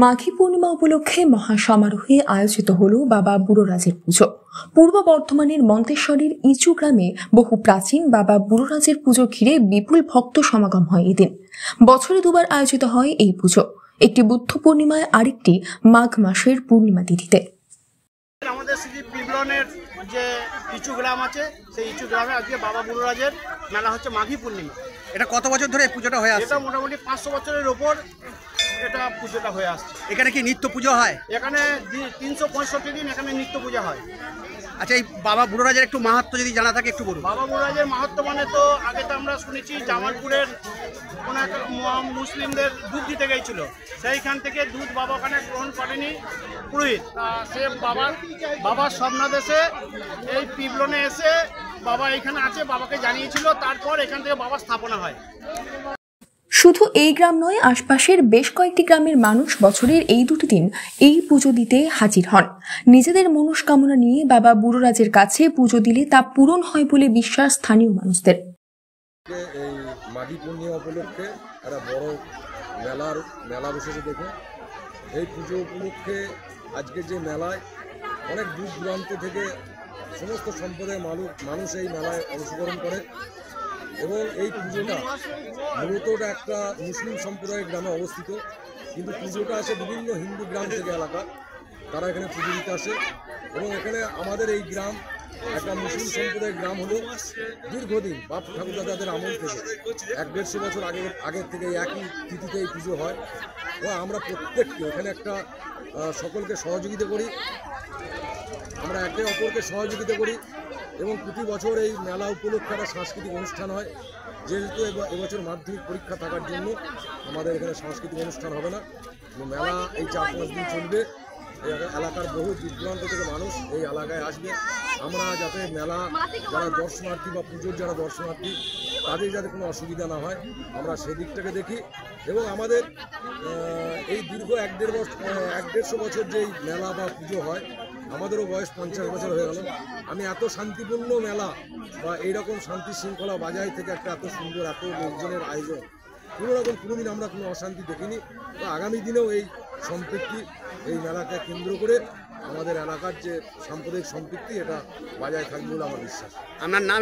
মাঘী পূর্ণিমা উপলক্ষে মহাসমারোহে আয়োজিত হল বাবা বুড়োরাজের পুজো। পূর্ব বর্ধমানের মন্তেশ্বরের ইচু গ্রামে বহু প্রাচীন বাবা বুড়োরাজের পুজো ঘিরে বিপুল ভক্ত সমাগম হয় এদিন। বছরে দুবার আয়োজিত হয় এই পুজো, একটি বুদ্ধ পূর্ণিমায়, আরেকটি মাঘ মাসের পূর্ণিমা তিথিতে। আমাদের শ্রী পিবলনের যে ইচু গ্রাম আছে, সেই ইচু গ্রামে আজকে বাবা বুড়োরাজের মেলা হচ্ছে মাঘী পূর্ণিমা। এটা কত বছর ধরে এই পুজোটা হয়ে আসছে? এটা মোটামুটি 500 বছরের ওপর এটা পুজোটা হয়ে আসছে। এখানে কি নিত্য পুজো হয়? এখানে 365 দিন এখানে নিত্য পূজা হয়। আচ্ছা, এই বাবা বুড়োরাজের একটু মাহাত্ম্য যদি জানা থাকে একটু বলুন। বাবা বুড়োরাজের মাহাত্ম্য মানে তো আগে তো আমরা শুনেছি জামালপুরের কোনো একটা মুসলিমদের দুধ দিতে গিয়েছিল, সেইখান থেকে দুধ বাবা ওখানে গ্রহণ করেনি পুরোহিত, সে বাবার স্বপ্নাদেশে এই পিবলনে এসে বাবা এখানে আছে, বাবাকে জানিয়েছিল, তারপর এখান থেকে বাবার স্থাপনা হয়। শুধু এই গ্রাম নয়, আশপাশের বেশ কয়েকটি গ্রামের মানুষ বছরের এই দুটি দিন এই পুজো দিতে হাজির হন। নিজেদের মনস্কামনা নিয়ে বাবা বুড়োরাজের কাছে পুজো দিলে তা পূরণ হয় বলে বিশ্বাস স্থানীয় মানুষদের। এই মাঘী পূর্ণিমা উপলক্ষে একটা বড় মেলা বসেছে দেখে। এই পুজো উপলক্ষে আজকে যে মেলায় অনেক দূর দূরান্ত থেকে সমস্ত সম্প্রদায়ের মানুষ এই মেলায় অংশগ্রহণ করে এবং এই পুজোটা মূলত একটা মুসলিম সম্প্রদায়ের গ্রামে অবস্থিত, কিন্তু পুজোটা আসে বিভিন্ন হিন্দু গ্রাম থেকে এলাকা, তারা এখানে পুজো দিতে আসে। এবং এখানে আমাদের এই গ্রাম একটা মুসলিম সম্প্রদায়ের গ্রাম হলো দীর্ঘদিন বাপ ঠাকুরদাদাদের আমল থেকে 150 বছর আগের থেকে একই তিথিতে এই পুজো হয়। এবং আমরা প্রত্যেককে এখানে একটা সকলকে সহযোগিতা করি, আমরা একে অপরকে সহযোগিতা করি এবং প্রতি বছর এই মেলা উপলক্ষে একটা সাংস্কৃতিক অনুষ্ঠান হয়। যেহেতু এবছর মাধ্যমিক পরীক্ষা থাকার জন্য আমাদের এখানে সাংস্কৃতিক অনুষ্ঠান হবে না, মেলা এই 4-5 দিন চলবে। এলাকার বহু দূর দূরান্ত থেকে মানুষ এই এলাকায় আসবে। আমরা যাতে মেলা যারা দর্শনার্থী বা পুজোর যারা দর্শনার্থী তাদের যাতে কোনো অসুবিধা না হয়, আমরা সেদিকটাকে দেখি। এবং আমাদের এই দীর্ঘ 1-150 বছর যেই মেলা বা পুজো হয়, আমাদেরও বয়স 50 বছর হয়ে গেল। আমি এত শান্তিপূর্ণ মেলা বা এইরকম শান্তি শৃঙ্খলা বজায় থেকে একটা এত সুন্দর এত লোকজনের আয়োজন কোনোদিন আমরা কোনো অশান্তি দেখিনি। তো আগামী দিনেও এই সম্পৃক্তি, এই মেলাকে কেন্দ্র করে আমাদের এলাকার যে সাম্প্রদায়িক সম্পৃক্তি এটা বজায় থাকবে বলে আমার বিশ্বাস। আমার নাম।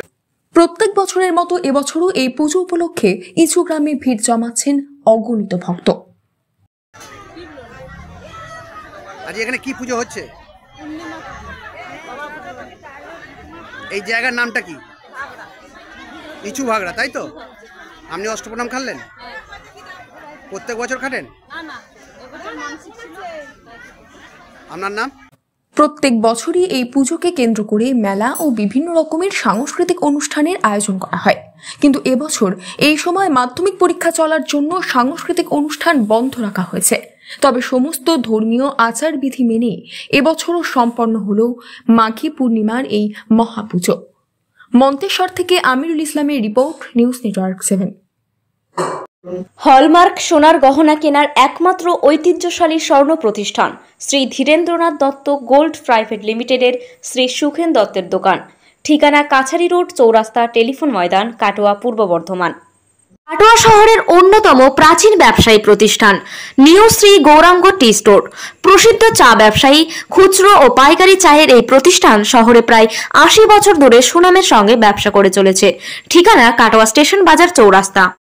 প্রত্যেক বছরের মতো এবছরও এই পুজো উপলক্ষে ইচু গ্রামে ভিড় জমাচ্ছেন অগণিত ভক্ত। আজ এখানে কি পুজো হচ্ছে? এই জায়গার নামটা কি? ইচু ভাগড়া, তাই তো? আপনি অষ্টপ্রণাম খাটলেন? প্রত্যেক বছর খাটেন? আপনার নাম? প্রত্যেক বছরই এই পুজোকে কেন্দ্র করে মেলা ও বিভিন্ন রকমের সাংস্কৃতিক অনুষ্ঠানের আয়োজন করা হয়, কিন্তু এবছর এই সময় মাধ্যমিক পরীক্ষা চলার জন্য সাংস্কৃতিক অনুষ্ঠান বন্ধ রাখা হয়েছে। তবে সমস্ত ধর্মীয় আচারবিধি মেনে এবছরও সম্পন্ন হল মাঘী পূর্ণিমার এই মহাপুজো। মন্তেশ্বর থেকে আমিরুল ইসলামের রিপোর্ট, নিউজ নেটওয়ার্ক 7। হলমার্ক সোনার গহনা কেনার একমাত্র ঐতিহ্যশালী স্বর্ণ প্রতিষ্ঠান শ্রী ধীরেন্দ্রনাথ দত্ত গোল্ড প্রাইভেট লিমিটেডের শ্রী সুখেন দত্তের দোকান। ঠিকানা কাছারি রোড, চৌরাস্তা, টেলিফোন ময়দান, কাটোয়া, পূর্ব বর্ধমান। কাটোয়া শহরের অন্যতম প্রাচীন ব্যবসায়ী প্রতিষ্ঠান new Shri Gouranga tea store. প্রসিদ্ধ চা ব্যবসায়ী, খুচরো ও পাইকারি চায়ের এই প্রতিষ্ঠান শহরে প্রায় 80 বছর ধরে সুনামের সঙ্গে ব্যবসা করে চলেছে। ঠিকানা কাটোয়া স্টেশন বাজার, চৌরাস্তা।